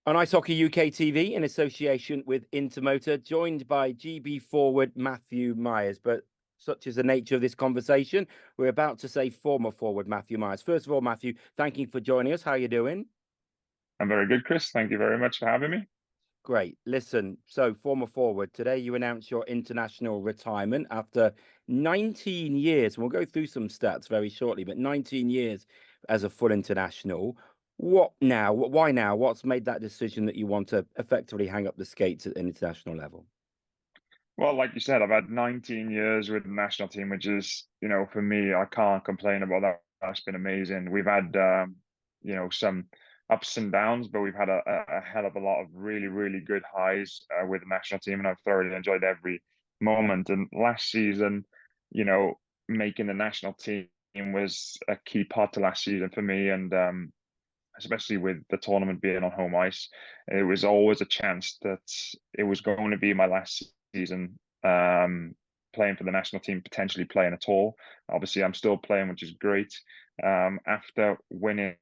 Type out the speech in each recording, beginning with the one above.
On Ice Hockey UK TV in association with Intermotor, joined by GB forward Matthew Myers. But such is the nature of this conversation, we're about to say former forward Matthew Myers. First of all, Matthew, thank you for joining us. How are you doing? I'm very good, Chris. Thank you very much for having me. Great. Listen, so former forward, today you announced your international retirement after 19 years. And we'll go through some stats very shortly, but 19 years as a full international. What now? Why now? What's made that decision that you want to effectively hang up the skates at an international level? Well, like you said, I've had 19 years with the national team, which is, for me, I can't complain about that. That's been amazing. We've had, some ups and downs, but we've had a hell of a lot of really, really good highs with the national team, and I've thoroughly enjoyed every moment. And last season, you know, making the national team was a key part to last season for me, and especially with the tournament being on home ice, it was always a chance that it was going to be my last season playing for the national team, potentially playing at all. Obviously, I'm still playing, which is great. After winning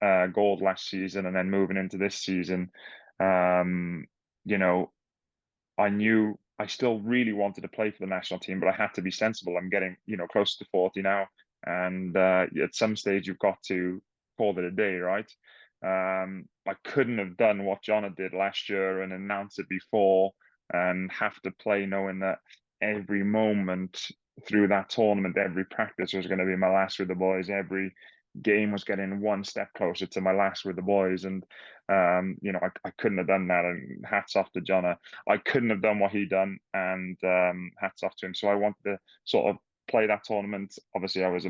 gold last season and then moving into this season, um, you know, I knew I still really wanted to play for the national team, but I had to be sensible. I'm getting, close to 40 now. And at some stage, you've got to call it a day, right? I couldn't have done what Jonna did last year and announce it before and have to play knowing that every moment through that tournament, every practice was going to be my last with the boys. Every game was getting one step closer to my last with the boys. And, I couldn't have done that. And hats off to Jonna. I couldn't have done what he done, and hats off to him. So I wanted to sort of play that tournament. Obviously, I was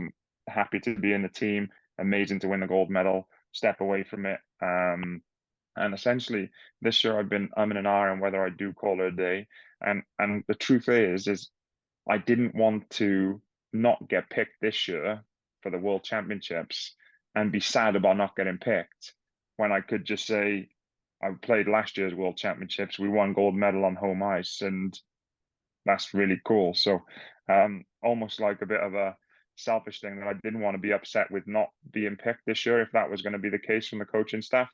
happy to be in the team. Amazing to win the gold medal. Step away from it, and essentially this year I'm in an hour on whether I do call it a day. And the truth is I didn't want to not get picked this year for the World Championships and be sad about not getting picked when I could just say I played last year's World Championships. We won gold medal on home ice, and that's really cool. So, almost like a bit of a selfish thing that I didn't want to be upset with not being picked this year if that was going to be the case from the coaching staff.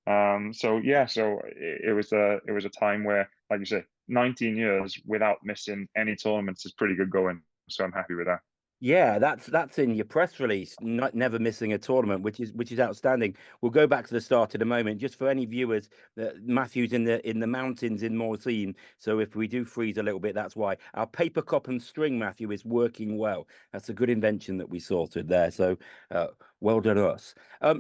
So yeah, so it was a time where, like you say, 19 years without missing any tournaments is pretty good going. So I'm happy with that. Yeah, that's in your press release, not never missing a tournament, which is outstanding. We'll go back to the start in a moment. Just for any viewers, Matthew's in the mountains in Morzine, so if we do freeze a little bit, that's why. Our paper cup and string, Matthew, is working well. That's a good invention that we sorted there. So well done us.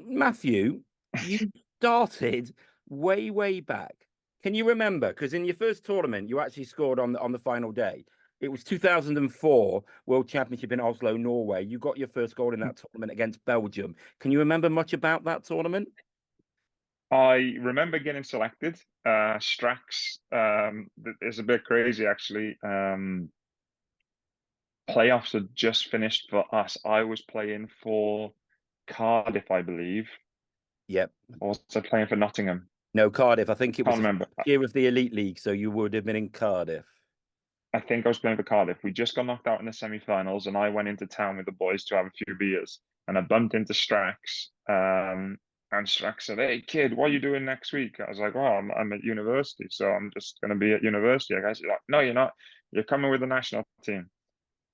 Matthew, you started way back. Can you remember? Because in your first tournament, you actually scored on the final day. It was 2004 World Championship in Oslo, Norway. You got your first goal in that tournament against Belgium. Can you remember much about that tournament? I remember getting selected. Strax is a bit crazy actually. Playoffs had just finished for us. I was playing for Cardiff, I believe, Yep. or was I playing for Nottingham? No, Cardiff. I think it was Can't the remember. first year of the Elite League, so you would have been in Cardiff. I think I was playing for Cardiff. We just got knocked out in the semi-finals, and I went into town with the boys to have a few beers, and I bumped into Strax. And Strax said, "Hey, kid, what are you doing next week?" I was like, "Oh, I'm at university, so I'm just going to be at university." I guess he's like, "No, you're not. You're coming with the national team."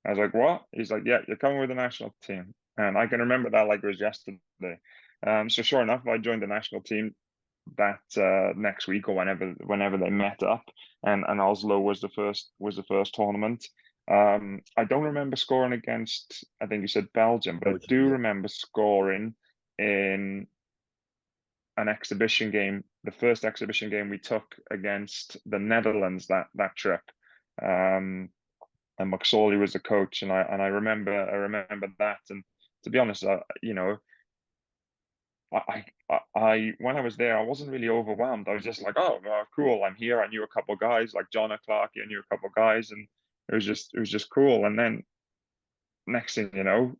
I was like, "What?" He's like, "Yeah, you're coming with the national team." And I can remember that like it was yesterday. So sure enough, I joined the national team that next week or whenever they met up, and Oslo was the first tournament. I don't remember scoring against, I think you said Belgium, but I Belgium, do yeah. remember scoring in an exhibition game, the first exhibition game we took against the Netherlands that trip. Um, and McSorley was the coach, and I remember that. And to be honest, I when I was there, I wasn't really overwhelmed. I was just like, oh, well, cool, I'm here. I knew a couple of guys like John Clark. I knew a couple of guys, and it was just cool. And then next thing you know,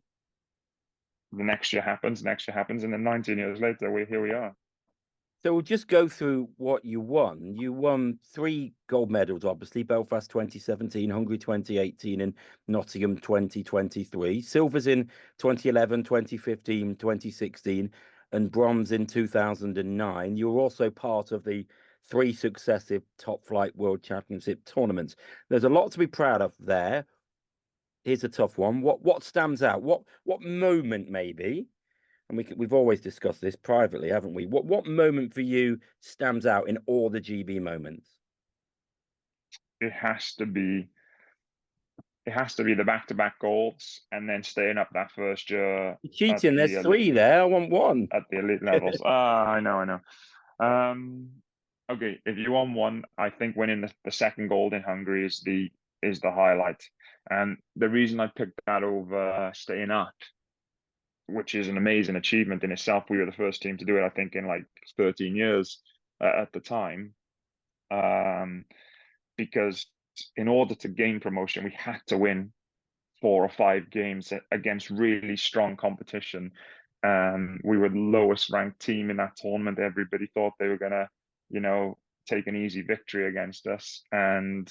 the next year happens, and then 19 years later, here we are. So we'll just go through what you won. You won three gold medals, obviously, Belfast 2017, Hungary 2018, and Nottingham 2023. Silvers in 2011, 2015, 2016. and bronze in 2009. You were also part of the 3 successive Top Flight World Championship tournaments. There's a lot to be proud of there. Here's a tough one. What stands out? What moment maybe? And we've always discussed this privately, haven't we? What moment for you stands out in all the GB moments? It has to be the back-to-back goals and then staying up that first year You're at cheating. the There's three there. I want one. elite levels. Ah, I know, I know. Um, okay, if you want one, I think winning the second gold in Hungary is the highlight. And the reason I picked that over staying up, which is an amazing achievement in itself, we were the first team to do it, I think, in like 13 years at the time. Um, because in order to gain promotion, we had to win 4 or 5 games against really strong competition. We were the lowest ranked team in that tournament. Everybody thought they were gonna, take an easy victory against us, and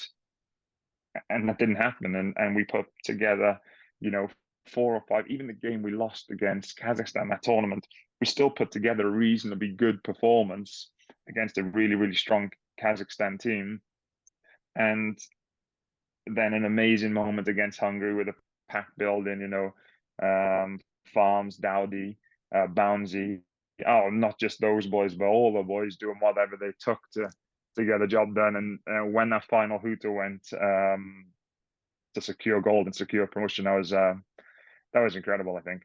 that didn't happen. And we put together, you know, 4 or 5. Even the game we lost against Kazakhstan that tournament, we still put together a reasonably good performance against a really really strong Kazakhstan team. And then an amazing moment against Hungary with a pack building, Farms, Dowdy, Bouncy. Oh, not just those boys, but all the boys doing whatever they took to get the job done. And when that final hooter went to secure gold and secure promotion, that was incredible, I think.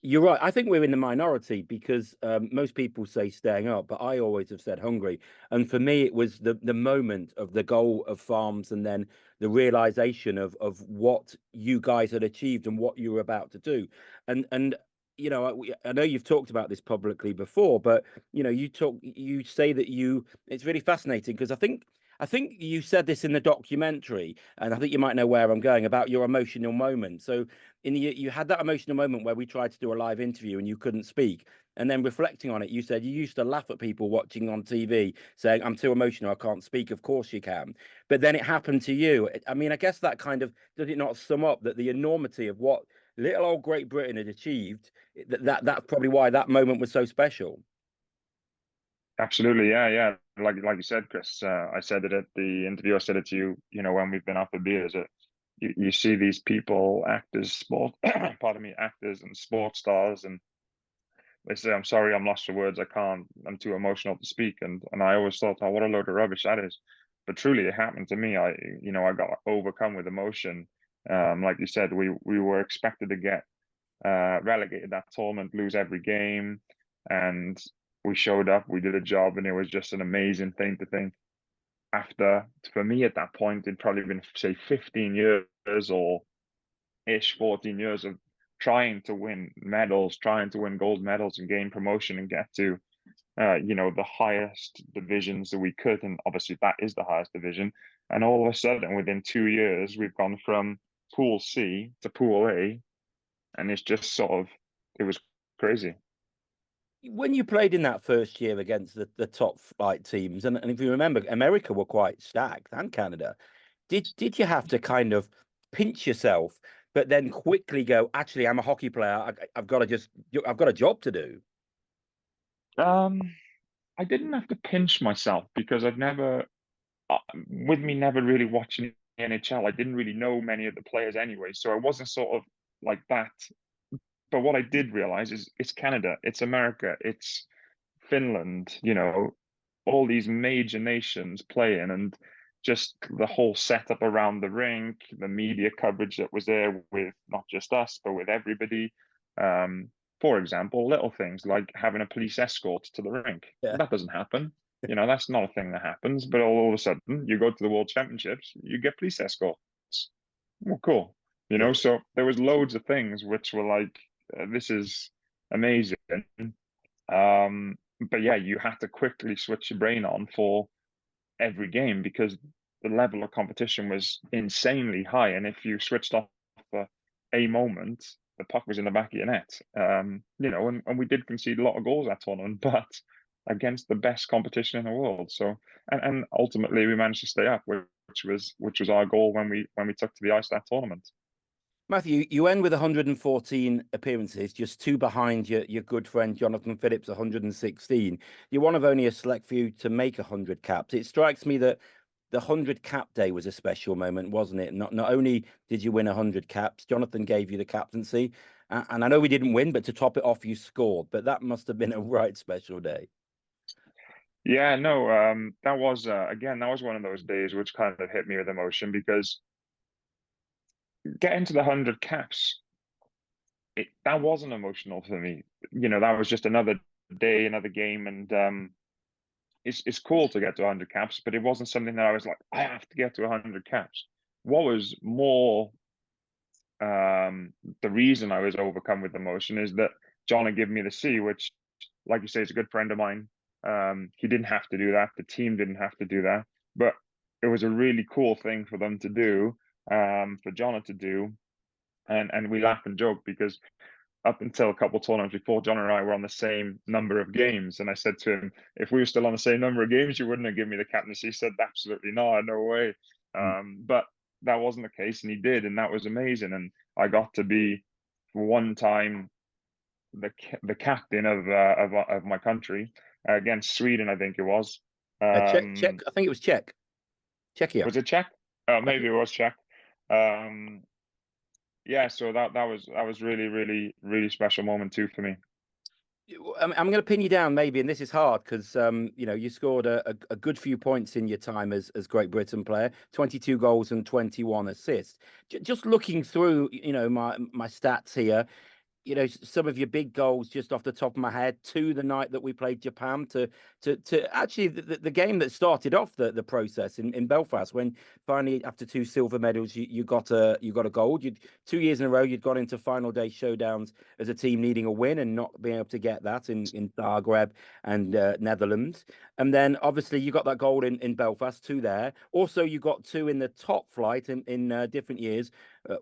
You're right. I think we're in the minority because most people say staying up, but I always have said Hungary. And for me, it was the moment of the goal of Farms and then the realization of what you guys had achieved and what you were about to do. And I know you've talked about this publicly before, but you say that it's really fascinating because I think you said this in the documentary, and I think you might know where I'm going about your emotional moment. So you had that emotional moment where we tried to do a live interview and you couldn't speak. And then reflecting on it, you said you used to laugh at people watching on TV saying, I'm too emotional, I can't speak. Of course you can. But then it happened to you. I mean, I guess that kind of, did it not sum up that the enormity of what little old Great Britain had achieved, that's probably why that moment was so special. Absolutely, yeah, yeah. Like you said, Chris. I said it at the interview. I said it to you. When we've been out for beers. You see these people, actors, sport, pardon me, actors and sports stars, and they say, "I'm sorry, I'm lost for words. I can't. I'm too emotional to speak." And I always thought, "Oh, what a load of rubbish that is." But truly, it happened to me. I got overcome with emotion. Like you said, we were expected to get relegated that tournament, lose every game, and we showed up, we did a job, and it was just an amazing thing to think. After, for me at that point, it'd probably been say 15 years or ish, 14 years of trying to win medals, trying to win gold medals and gain promotion and get to the highest divisions that we could, and obviously that is the highest division. And all of a sudden, within 2 years, we've gone from Pool C to Pool A, and it's just it was crazy. When you played in that first year against the top flight teams, and if you remember, America were quite stacked and Canada, did you have to kind of pinch yourself, but then quickly go, actually, I'm a hockey player. I've got a job to do. Um, I didn't have to pinch myself because I've never, with me never really watching the NHL, I didn't really know many of the players anyway, so I wasn't sort of like that. But what I did realize is it's Canada, it's America, it's Finland, all these major nations playing, and just the whole setup around the rink, the media coverage that was there with not just us, but with everybody. Um, for example, little things like having a police escort to the rink. Yeah. That doesn't happen. That's not a thing that happens. But all of a sudden, you go to the World Championships, you get police escorts. Well, cool. Yeah. So there was loads of things which were like, this is amazing. But yeah, you have to quickly switch your brain on for every game because the level of competition was insanely high. And if you switched off for a moment, the puck was in the back of your net. And we did concede a lot of goals that tournament, but against the best competition in the world. So, and ultimately we managed to stay up, which was our goal when we took to the ice that tournament. Matthew, you end with 114 appearances, just two behind your good friend Jonathan Phillips, 116. You're one of only a select few to make 100 caps. It strikes me that the 100 cap day was a special moment, wasn't it? Not only did you win 100 caps, Jonathan gave you the captaincy, and I know we didn't win, but to top it off, you scored. But that must have been a right special day. Yeah, no, that was again, that was one of those days which kind of hit me with emotion because getting to the 100 caps, that wasn't emotional for me. That was just another day, another game, and it's cool to get to 100 caps, but it wasn't something that I was like, I have to get to 100 caps. What was more the reason I was overcome with emotion is that John had given me the C, which, like you say, is a good friend of mine. He didn't have to do that. The team didn't have to do that, but it was a really cool thing for them to do, for John to do, and we laugh and joke because up until a couple of tournaments before, John and I were on the same number of games. And I said to him, if we were still on the same number of games, you wouldn't have given me the captaincy. He said, absolutely not, no way. But that wasn't the case, and he did, and that was amazing. And I got to be, for one time, the captain of my country against Sweden, I think it was. Czech. I think it was Czechia. Was it Czech? Maybe it was Czech. Um, yeah, so that was really, really, really special moment too for me. I'm going to pin you down maybe, and this is hard because you scored a good few points in your time as Great Britain player, 22 goals and 21 assists. Just looking through, my stats here, some of your big goals just off the top of my head. Two the night that we played Japan to actually the game that started off the process in Belfast when finally after two silver medals you got a gold. You'd 2 years in a row you'd gone into final day showdowns as a team needing a win and not being able to get that in Zagreb and Netherlands. And then obviously you got that goal in Belfast, two there. Also you got two in the top flight in different years.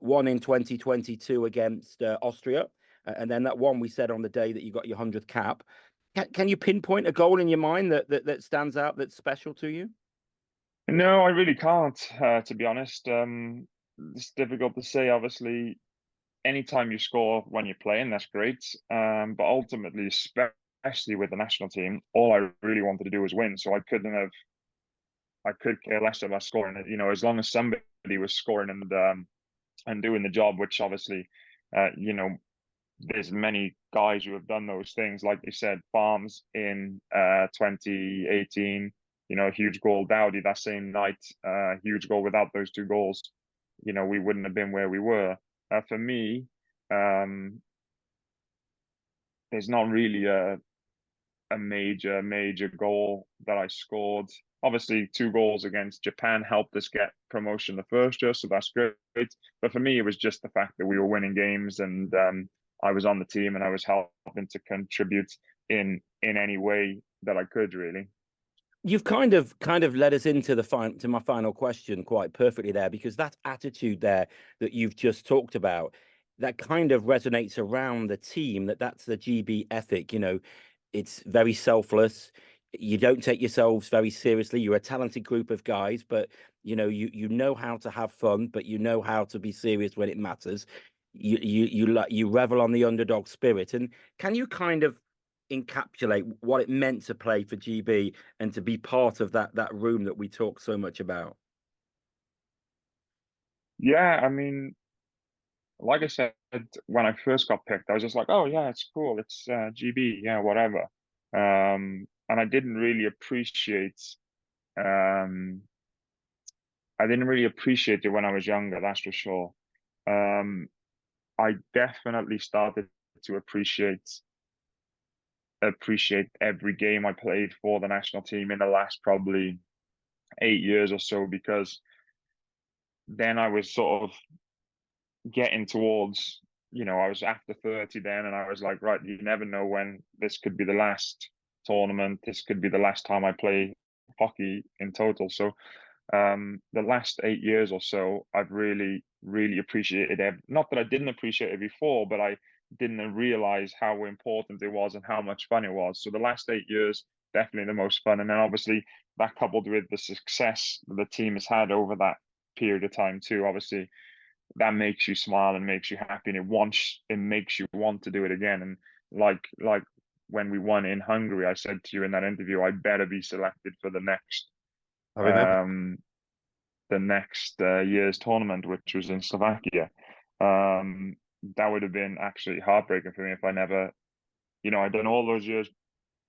One in 2022 against Austria, and then that one we said on the day that you got your 100th cap. Can you pinpoint a goal in your mind that stands out, that's special to you? No, I really can't, to be honest. It's difficult to say. Obviously, anytime you score when you're playing, that's great. But ultimately, especially with the national team, all I really wanted to do was win. So I could care less about scoring it. As long as somebody was scoring and doing the job, which obviously, uh, you know, there's many guys who have done those things. Like you said, Farms in 2018, a huge goal. Dowdy that same night, huge goal. Without those two goals, we wouldn't have been where we were. For me, um, there's not really a major goal that I scored. Obviously, two goals against Japan helped us get promotion the first year, so that's great. But for me, it was just the fact that we were winning games and I was on the team and I was helping to contribute in any way that I could, really. You've kind of led us into to my final question quite perfectly there, because that attitude there that you've just talked about, that kind of resonates around the team, that's the GB ethic. It's very selfless. You don't take yourselves very seriously. You're a talented group of guys, but you know how to have fun, but you know how to be serious when it matters. You revel on the underdog spirit. And can you kind of encapsulate what it meant to play for GB and to be part of that room that we talk so much about? Yeah, I mean, like I said, when I first got picked, I was just like, oh yeah, it's cool. It's GB, yeah, whatever. And um, I didn't really appreciate it when I was younger, that's for sure. Um, I definitely started to appreciate every game I played for the national team in the last probably 8 years or so, because then I was sort of getting towards, I was after 30 then, and I was like, right, you never know when this could be the last tournament. This could be the last time I play hockey in total. So the last 8 years or so, I've really, really appreciated it. Not that I didn't appreciate it before, but I didn't realize how important it was and how much fun it was. So the last 8 years, definitely the most fun. And then obviously that coupled with the success the team has had over that period of time too. Obviously, that makes you smile and makes you happy, and it makes you want to do it again. And like when we won in Hungary, I said to you in that interview, I better be selected for I remember. um, year's tournament, which was in Slovakia. Um, that would have been absolutely heartbreaking for me if I never, I'd done all those years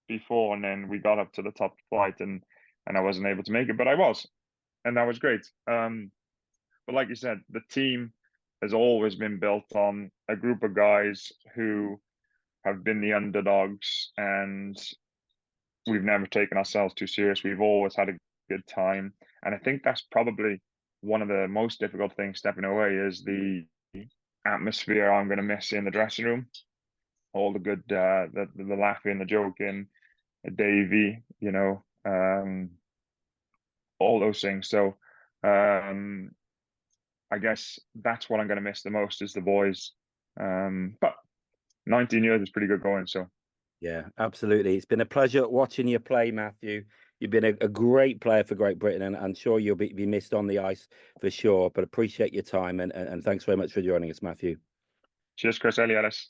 before, and then we got up to the top flight, and I wasn't able to make it, but I was, and that was great. But like you said, the team has always been built on a group of guys who have been the underdogs, and we've never taken ourselves too serious. We've always had a good time, and I think that's probably one of the most difficult things stepping away is the atmosphere I'm going to miss in the dressing room. All the good, the laughing, the joking, Davy, all those things. So, um, I guess that's what I'm going to miss the most is the boys. But 19 years is pretty good going. So Yeah, absolutely. It's been a pleasure watching you play, Matthew. You've been a great player for Great Britain, and I'm sure you'll be missed on the ice for sure. But appreciate your time, and thanks very much for joining us, Matthew. cheers, Chris Elias.